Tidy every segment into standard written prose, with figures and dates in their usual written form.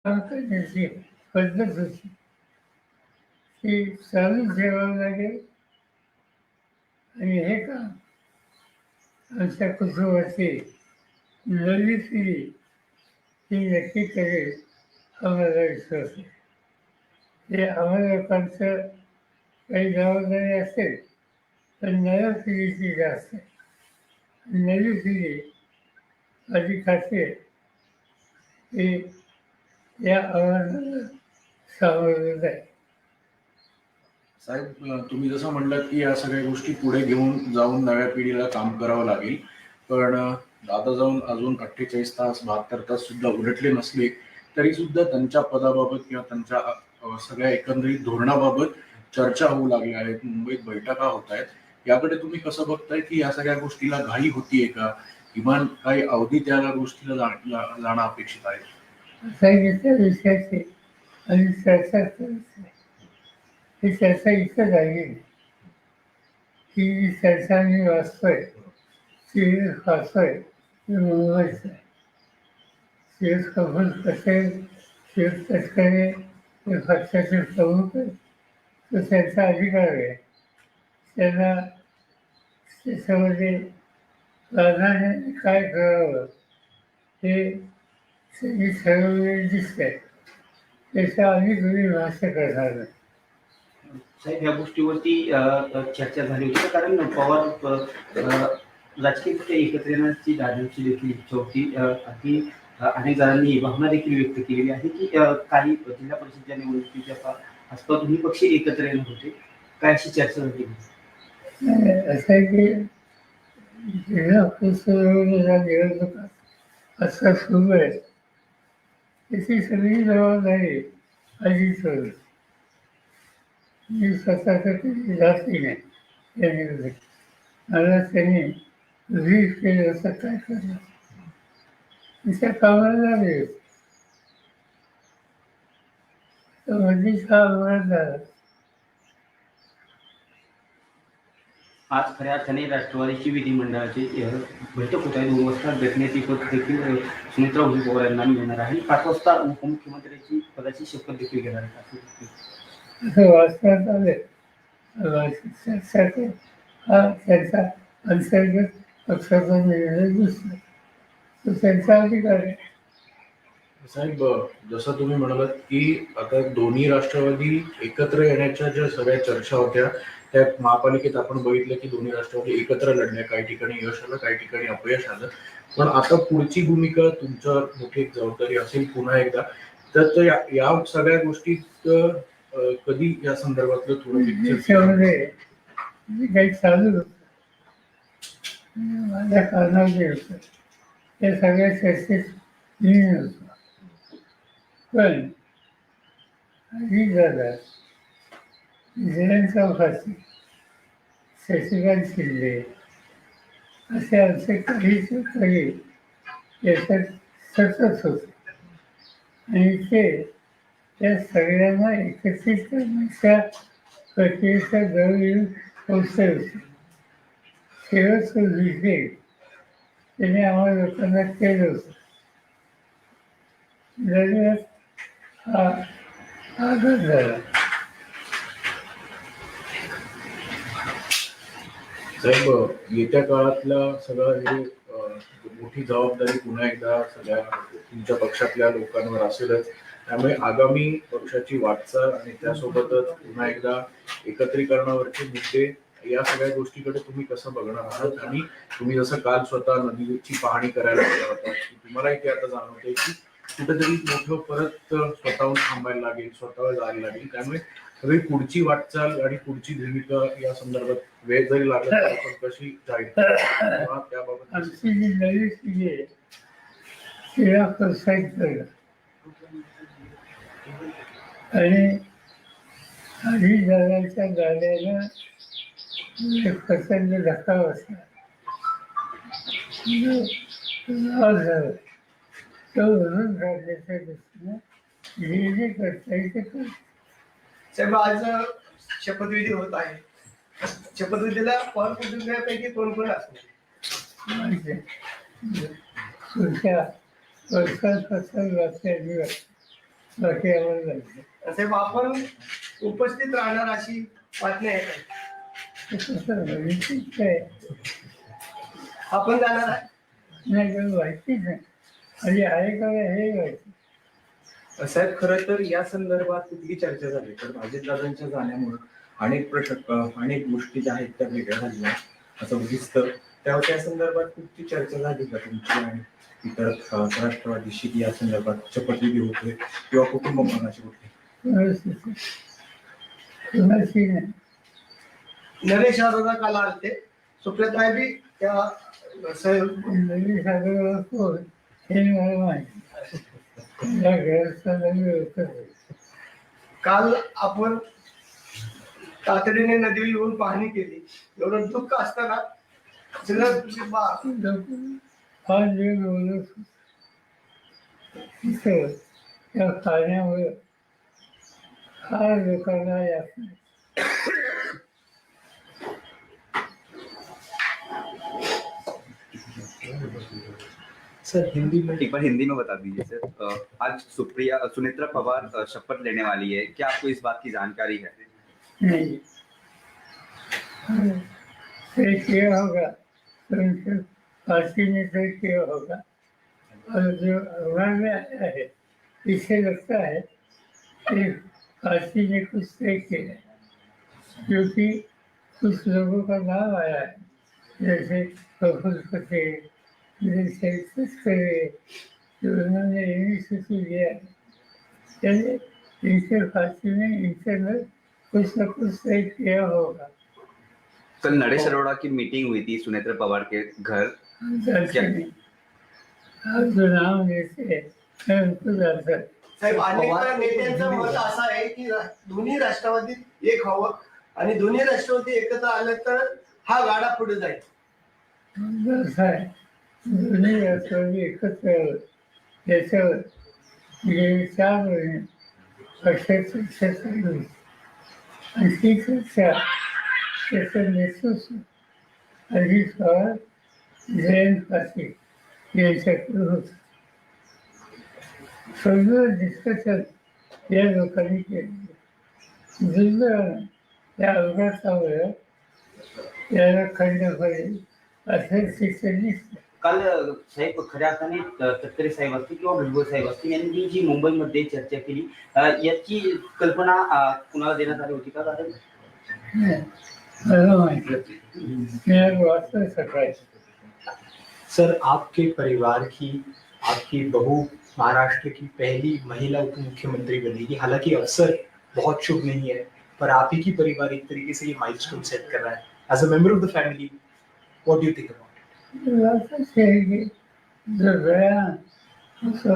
काम करण्याची पद्धत होती ती चालू ठेवावं लागेल आणि हे काम आमच्या कुटुंबाची नवी पिढी ही नक्की करेल आम्हाला विश्वास आहे. हे आम्हाला लोकांचं काही जबाबदारी असेल पण नव्या पिढीची जास्त आहे. नवी पिढी माझी खात्री आहे की या आव्हानाला सामोरं जाईल. साहेब, तुम्ही जसं म्हणलात की या सगळ्या गोष्टी पुढे घेऊन जाऊन नव्या पिढीला काम करावं लागेल, पण आता जाऊन अजून 48 तास 72 तास सुद्धा उलटले नसले तरी सुद्धा त्यांच्या पदाबाबत किंवा त्यांच्या सगळ्या एकंदरीत धोरणाबाबत चर्चा होऊ लागल्या आहेत, मुंबईत बैठका होत आहेत. याकडे तुम्ही कसं बघताय की या सगळ्या गोष्टीला घाई होतीये का, किमान काही अवधी त्या गोष्टीला जाणं अपेक्षित आहे? सांगितल्या विषयाची आणि चर्चा करायची ही चर्चा इथं झाली ही जी चर्चा मी वाचतोय ती वाचतोय ती मुंबईच आहे. शिव कबूल पटेल, शिव तटकरे हे पक्षाचे प्रमुख आहेत. तो त्यांचा अधिकार आहे. त्यांना त्याच्यामध्ये प्राधान्याने काय करावं हे त्यांनी ठरवलेले दिसतंय. त्याच्या आम्ही तुम्ही भाष्य करणार नाही. साहेब, ह्या गोष्टीवरती चर्चा झाली होती कारण पवार राजकीयदृष्ट्या एकत्र येण्याची दादांची देखील इच्छा होती. अगदी अनेक जणांनी भावना देखील व्यक्त केलेली आहे की काही जिल्हा परिषदच्या निवडणुकीच्या आसपास दोन्ही पक्ष एकत्र येणार होते. काय अशी चर्चा झाली? असं आहे की जिल्हा परिषदेच्या निवडणुका आता सुरू आहेत त्याची सगळी जबाबदारी अजित होईल. मी स्वतःचं कधी जाती नाही या निवडणुकीत. मला त्यांनी वीज केलं असं काय करणार तिच्या कामाला लागेल. मधीच हा अपघात झाला. आज खऱ्या अर्थाने राष्ट्रवादीची विधिमंडळाची बैठक होत आहे. 2 वाजता घटनेची पद देखील सुमित्रा उभी पवार यांना मिळणार आहे आणि 5 वाजता उपमुख्यमंत्र्यांची पदाची शपथ देखील घेणार आहे. असं वाचण्यात आले हा त्यांचा अंतर्गत पक्षाचा निर्णय दिसतो तो त्यांचा अधिकार आहे. साहेब, जसं तुम्ही म्हणालात की आता दोन्ही राष्ट्रवादी एकत्र येण्याच्या ज्या सगळ्या चर्चा होत्या त्या महापालिकेत आपण बघितलं की दोन्ही राष्ट्रवादी एकत्र लढल्या. काही ठिकाणी यश आलं, काही ठिकाणी अपयश आलं. पण आता पुढची भूमिका तुमच्यावर मोठी जबाबदारी असेल पुन्हा एकदा. तर या सगळ्या गोष्टीत कधी या संदर्भातलं थोडं त्याच्यामध्ये काही चालू होतं माझ्या कानावर जे होतं त्या सगळ्या चर्चेत मी होतो. पण अजित दादा, जयंत चौकासी, शशिकांत शिंदे असे आमचे काही काही याच्यात सतत होते आणि ते त्या सगळ्यांना एकत्रित करण्याच्या प्रक्रियेचा जवळ येऊन पोचले होते. शेवटचं विषय त्याने आम्हाला लोकांना केलं होतं. दरम्यान हा आघात झाला. साहेब, येत्या काळातला सगळं हे मोठी जबाबदारी पुन्हा एकदा सगळ्या तुमच्या पक्षातल्या लोकांवर असेलच. त्यामुळे आगामी पक्षाची वाटचाल आणि त्यासोबतच पुन्हा एकदा एकत्रीकरणावरचे मुद्दे या सगळ्या गोष्टीकडे तुम्ही कसं बघणार आहात? आणि तुम्ही जसं काल स्वतः नदीची पाहणी करायला गेला होता, तुम्हालाही ते आता जाणवतंय की कुठेतरी मोठं परत स्वतःहून थांबायला लागेल, स्वतःवर जायला लागेल. त्यामुळे सगळी पुढची वाटचाल आणि पुढची भूमिका या संदर्भात वेळ जरी लागला तरी पण कशी जाईल त्याबाबत आमची जी नवी पिढी आहे तिला प्रोत्साहित करणं आणि आधी दादाच्या गाण्याला एक प्रचंड धक्का बसला झालं तो भरून काढण्याच्या दृष्टीनं जे जे करता येईल ते करतो. साहेब, आज शपथविधी होत आहे. शपथविधीला पवार कुटुंबियांपैकी कोण कोण असणार? पुढच्या वर्षांपासून वाचल्या दिवस बाकी आम्हाला जायचं. साहेब आपण उपस्थित राहणार अशी बातमी आहे का? ते कसं माहितीच काय आपण जाणार आहे? नाही काही माहितीच नाही. आणि आहे का हे माहिती. साहेब खरं तर या संदर्भात कुठली चर्चा झाली तर अजितदादांच्या जाण्यामुळे अनेक गोष्टी ज्या आहेत त्या वेगळ्या झाल्या असं दिसतं. त्या संदर्भात कुठली चर्चा झाली का तुमची आणि इतर राष्ट्रवादीशी या संदर्भात शपथविधी होतोय किंवा कुटुंब मनाची कुठली? कुणाशी नाही. नरेश अरोरा काल आलते, सुप्रियाताई बी त्या साहेब नवीन सागर कोण हे मला माहिती. या घराचा नवीन होतं. काल आपण तातडीने नदीवर येऊन पाहणी केली. एवढं दुःख असताना सगळं फार वेळ बोलत होतो. तिथं त्या पाण्यामुळे फार लोकांना यातना. सर हिंदी में एक बार हिंदी में बता दीजिए सर। आज सुनेत्रा पवार शपथ लेने वाली है, क्या आपको इस बात की जानकारी है? नहीं तय किया होगा तो उनके पार्टी ने तय किया होगा। और जो अखबार में आया है इससे लगता है कि पार्टी ने कुछ तय किया है, क्योंकि कुछ लोगों का नाम आया है जैसे प्रफुल्ल पटेल, जैसे तस्करे जो उन्होंने इनिशिएटिव लिया है। यानी इनके पार्टी ने इंटरनल कुछ न कुछ तय किया होगा। कल नरेश अरोड़ा की मीटिंग हुई थी सुनेत्रा पवार के घर। जानते नहीं, आप जो नाम लेते हैं मैं उनको जानता हूं। साहेब अनेक नेत्यांचं मत असं आहे की दोन्ही राष्ट्रवादीत एक हवं आणि दोन्ही राष्ट्रवादी एकत्र आलं तर हा गाडा पुढे जाईल. असं आहे, दोन्ही राष्ट्रवादी एकत्र यावं याच्यावर गेली 4 महिने पक्षात चर्चा चालू होती. आणि ती चर्चा त्याचं नेतृत्व अजित पवार, जयंत पाटील यांच्याकडे होतं. सगळं डिस्कशन या लोकांनी केलं. दुर्दैवानं त्या अपघातामुळे याला खंड पडेल असं शिक्षण दिसतं. काल साहेब खऱ्या अर्थाने तटकरे साहेब असतील किंवा भुजबळ साहेब असतील यांनी जी मुंबईमध्ये चर्चा केली याची कल्पना कुणाला देण्यात आली होती का? कारण मला माहिती मी वाचलं सकाळी. सर आपके परिवार की आपकी बहू महाराष्ट्र की पहली महिला उप मुख्यमंत्री बनेगी। हालांकि अवसर बहुत शुभ नहीं है, पर आप ही की परिवार एक तरीके से ये माइलस्टोन सेट कर रहा है। As a member of the family, what do you think about it? असंच आहे की जो गया उसको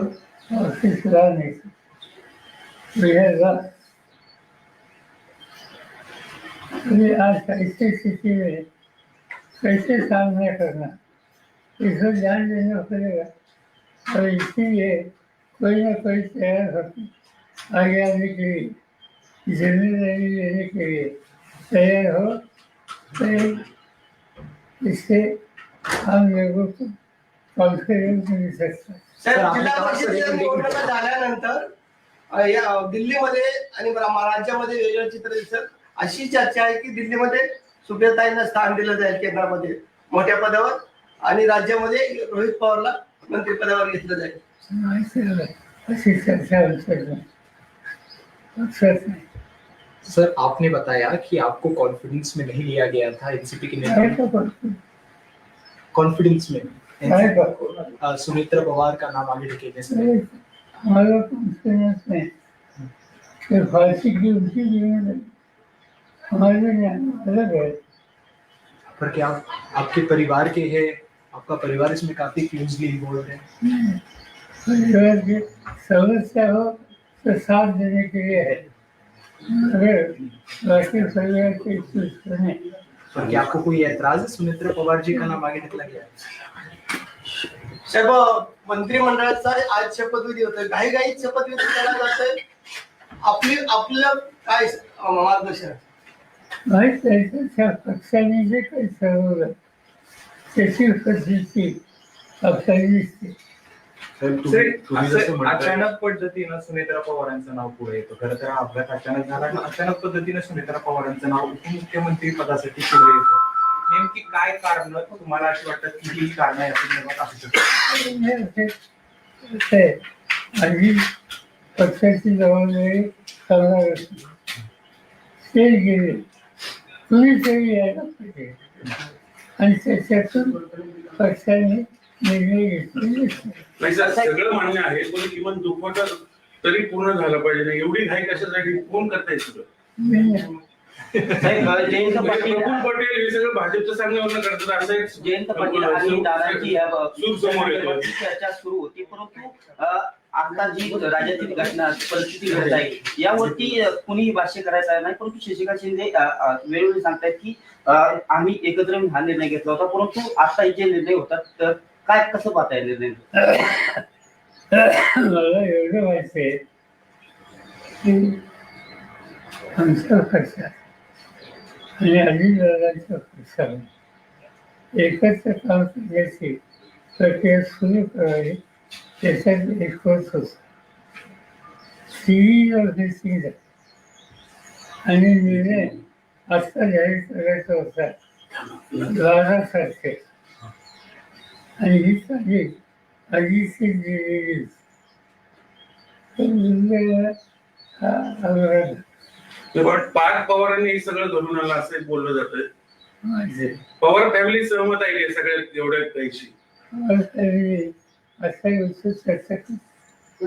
ऑफिसला नहीं मिलेगा। अभी आज ऐसी स्थिति में कैसे सामना करना, इसको ध्यान देना पड़ेगा। और इसीलिए कोई ना कोई तैयार होकर आगे आने के लिए, जिम्मेदारी लेने के लिए तैयार हो, तो इससे हम लोगों को कॉन्फिडेंस मिल सकता है। साहेब जिल्हा परिषदेच्या निवडणुका झाल्यानंतर या दिल्लीमध्ये आणि राज्यामध्ये वेगळं चित्र दिसत. अशी चर्चा आहे की दिल्लीमध्ये सुप्रियाताईंना स्थान दिलं जाईल केंद्रामध्ये मोठ्या पदावर आणि राज्यामध्ये रोहित पवारला मंत्रिपदावर घेतलं जाईल. अशी चर्चा सर आपने बताया कि आपको कॉन्फिडेंस में नहीं लिया गया था एनसीपी के नेता, कॉन्फिडेंस में सुनेत्रा पवार का नाम आगे ढकेलने से हमारा कॉन्फिडेंस में फांसी की उनकी जिम्मेदारी हमारे अलग है। पर क्या आपके परिवार के हैं, आपका परिवार इसमें काफी क्लोजली इन्वॉल्व है? परिवार की समस्या हो तो साथ देने के लिए है, अगर बाकी परिवार के सुने। पर क्या आपको कोई ऐतराज है सुनेत्रा पवार जी का नाम आगे निकला गया? साहेब मंत्रिमंडळाचा आज शपथविधी होतोय, घाईघाईत शपथविधी केला जातोय. आपलं काय मार्गदर्शन? माहीत आहे त्या पक्षाने जे काही ठरवलं त्याची पद्धती आपल्याला दिसते. साहेब तुम्ही जसं असं म्हणताय अचानक पद्धतीनं सुनेत्रा पवारांचं नाव पुढे येतं. खरं तर हा अपघात अचानक झाला आणि अचानक पद्धतीनं सुनेत्रा पवारांचं नाव उपमुख्यमंत्री पदासाठी पुढे येतं. नेमकी काय कारण तुम्हाला अशी वाटतात की ही कारण या संदर्भात असू शकतात? आणि पक्षाची जबाबदारी करणार असते ते गेले कुणीतरी यायला पाहिजे आणि त्याच्यातून पक्षाने निर्णय घेतलेले असते. नाही सर, सगळं मान्य आहे, पण किमान दुखवटा तरी पूर्ण झाला पाहिजे. नाही एवढी घाई कशासाठी? कोण करताय सगळं? मी नाही. साहेब जयंत पाटील प्रफुल्ल पटेल हे सगळं भाजपच्या सांगण्यावरून करतात असं एक जयंत पाटील आणि दादांची या सूर समोर येतोय. चर्चा सुरू होती, परंतु आता जी राज्यातील घटना परिस्थिती घडत आहे यावरती कुणीही भाष्य करायचं नाही. परंतु शशिकांत शिंदे वेळोवेळी सांगतायत की आम्ही एकत्र येऊन हा निर्णय घेतला होता, परंतु आता जे निर्णय होतात तर काय कसं पाहताय निर्णय? मला एवढं माहिती आहे की आमच्या पक्षात आणि अजितदादांच्या पक्षाने एकत्र काम करण्याची प्रक्रिया सुरू करावी त्याच्यात एक होत होता. सिरीज ऑफ दिस आणि निर्णय आत्ता जाहीर करायचा होता 12 तारखेला आणि ही तारीख अजितची दिलेली पण पार्थ पवारांनी हे सगळं घडून आलं असं बोललं जातंय. माझे पवार फॅमिली सहमत आहे का सगळ्या एवढ्या काहीशी? असा गोष्ट चर्चा करतो.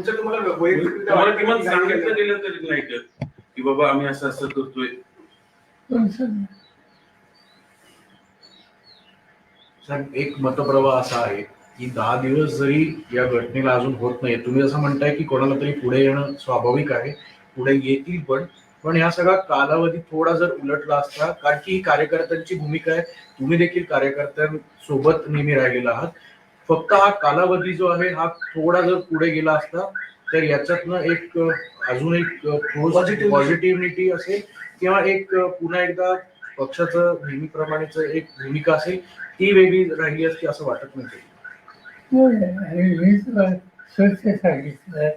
तुम्हाला किमान सांगितलं गेलं तरी नाही का की बाबा आम्ही असं असं करतोय? साहेब एक मतप्रवाह असा आहे की 10 दिवस जरी या घटनेला अजून होत नाही, तुम्ही जसं म्हणताय की कोणाला तरी पुढे येणं स्वाभाविक आहे, पुढे येतील पण ह्या सगळा कालावधी थोडा जर उलटला असता, कारण की ही कार्यकर्त्यांची भूमिका आहे, तुम्ही देखील कार्यकर्त्यांसोबत नेहमी राहिलेला आहात. फक्त हा कालावधी जो आहे हा थोडा जर पुढे गेला असता तर याच्यातनं एक अजून एक पॉझिटिव्हिटी असेल किंवा एक पुन्हा एकदा पक्षाचं नेहमीप्रमाणेच एक भूमिका असेल ती वेगळी राहिली असती असं वाटत नाही. आणि मी तुला स्वच्छ सांगितलं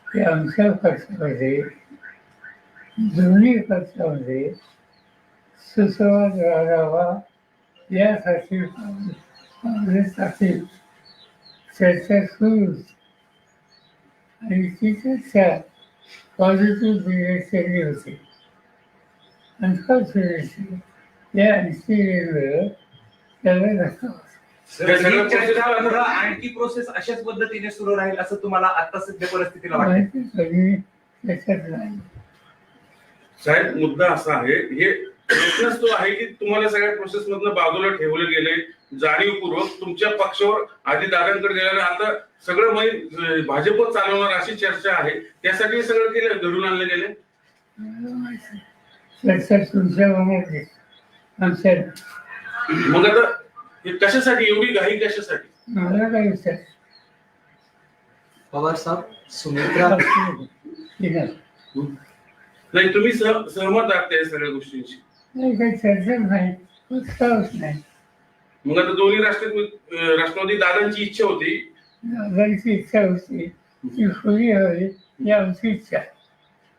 की आमच्या पक्षामध्ये दोन्ही पक्षामध्ये सुसंवाद राहावा यासाठी काँग्रेससाठी चर्चा सुरू होती आणि ती चर्चा पॉझिटिव्ह डिरेक्शनली होती. अनफॉर्च्युनेटली या इन्सिडेंटवर त्याला धक्का बसला. ही चर्चा पुढं आणखी प्रोसेस अशाच पद्धतीने सुरू राहील असं तुम्हाला आता सध्या परिस्थितीला वाटतं? माहिती कधी त्याच्यात नाही. साहेब मुद्दा असा आहे, हे प्रश्नच तो आहे की तुम्हाला सगळ्या प्रोसेस मधनं बाजूला ठेवले गेले जाणीवपूर्वक तुमच्या पक्षावर आधी दादांकडे गेल्याने आता सगळं भाजप चालवणार अशी चर्चा आहे, त्यासाठी सगळं केलं घडून आणले गेले. चर्चा तुमच्या मनात आमच्या मग आता हे कशासाठी एवढी घाई कशासाठी? मला काय विचार पवार साहब, सुनेत्रा नाही तुम्ही सहमत आहात त्या सगळ्या गोष्टींशी? नाही, काही चर्चा नाही, उत्साहच नाही. मग आता दोन्ही राष्ट्रवादी दादांची इच्छा होती, दादांची इच्छा होती ती खुली हवी ही आमची इच्छा आहे.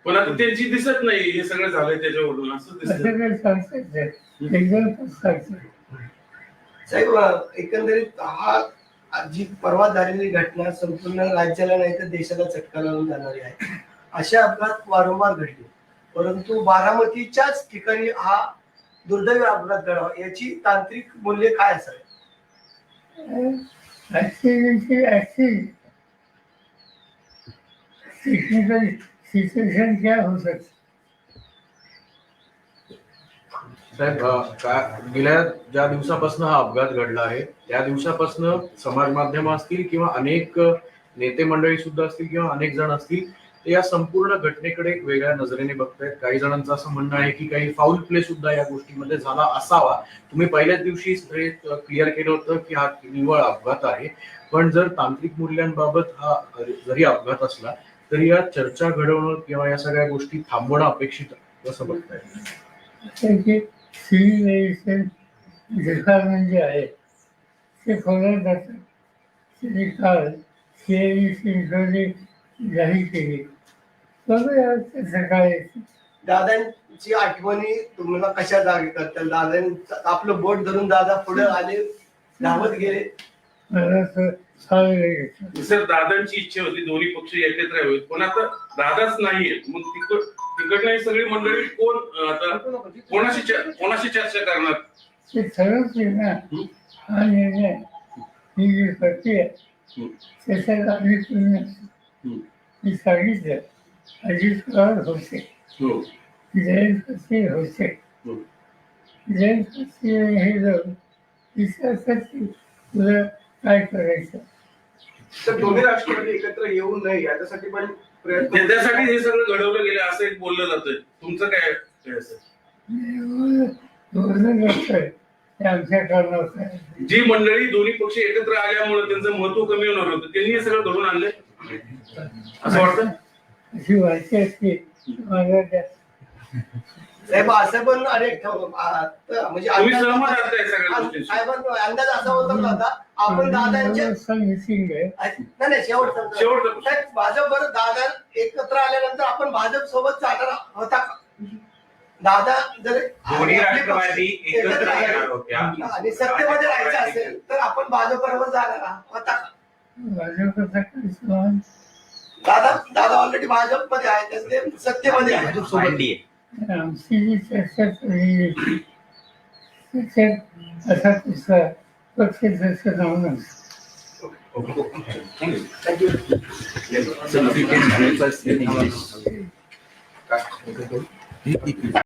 पण आता त्यांची दिसत नाही हे सगळं झालंय त्याच्यावरून असं दिसत. असं काही सांगता येत एकदम सांगतो. साहेब एकंदरीत हा जी परवा झालेली घटना संपूर्ण राज्याला नाही तर देशाला चटका लावून जाणारी आहे. असे अपघात वारंवार घडले, परंतु बारामतीच्याच ठिकाणी हा दुर्दैवी अपघात घडावा याची तांत्रिक मूल्य काय असावे? टेक्निकल सिच्युएशन क्या हो सकती? साहेब गेल्या ज्या दिवसापासून हा अपघात घडला आहे त्या दिवसापासून समाज माध्यम असतील किंवा अनेक नेते मंडळी सुद्धा असतील किंवा अनेक जण असतील ते या संपूर्ण घटनेकडे एक वेगळ्या नजरेने बघतायत. काही जणांचं असं म्हणणं आहे की काही फाऊल प्ले सुद्धा या गोष्टीमध्ये झाला असावा. तुम्ही पहिल्याच दिवशी क्लिअर केलं होतं की हा निव्वळ अपघात आहे, पण जर तांत्रिक मूल्यांबाबत हा जरी अपघात असला तरी या चर्चा घडवणं किंवा या सगळ्या गोष्टी थांबवणं अपेक्षित कसं बघताय? सिव्हिलायझेशन डिपार्टमेंट जे आहे ते खोल्यात जातात. त्यांनी काल केळी चिंचोली जाहीर केली. बघूया कसं काय. दादांची आठवणी तुम्हाला कशा जागी करतात? दादांचं आपलं बोट धरून दादा पुढे आले, धावत गेले. मला तर चांगलं घेतलं. सर दादांची इच्छा होती दोन्ही पक्ष एकत्र यावेत, पण आता दादाच नाहीये. मग तिकडनं ही सगळी मंडळी कोण आता कोणाशी चर्चा करणार? ते ठरवते ना. हा निर्णय ही जी प्रक्रिया त्याच्यात आम्ही मी सांगितलं. अजित पवार होते, हो. जयंत पाटील होते. जयंत पाटील हे जाऊन विचारतात तुला काय करायचं. तर दोन्ही राष्ट्रवादी एकत्र येऊ नये याच्यासाठी पण प्रयत्न. त्यासाठी हे सगळं घडवलं गेलं असं एक बोललं जातंय. तुमचं काय असं? बोलणं नसतंय ते आमच्या कारणावर. जी मंडळी दोन्ही पक्ष एकत्र आल्यामुळे त्यांचं महत्व कमी होणार होतं, त्यांनी हे सगळं घडून आणलंय असं वाटतं. अशी माहिती असते मला त्या साहेब असं पण अनेक म्हणजे तुम्ही सहमत आहात या सगळ्या गोष्टींशी? साहेबांचा अंदाज असा होता ना आता आपण दादांच्या मिसिंग आहे. नाही शेवटचा शेवटचं. साहेब भाजप बरं दादा एकत्र आल्यानंतर आपण भाजप सोबत चालणार होता का? दादा जर दोन्ही राष्ट्रवादी एकत्र येणार होत्या आणि सत्तेमध्ये राहायचं असेल तर आपण भाजप बरोबर जाणार होता का? भाजपचा काही सवाल दादा ऑलरेडी भाजप मध्ये आहे, ते सत्तेमध्ये आहे. आमची जी चर्चा झाली त्याच्यात असा कुठला पक्ष त्याचं नाव नसतं. Thank you. So if you can help us in English.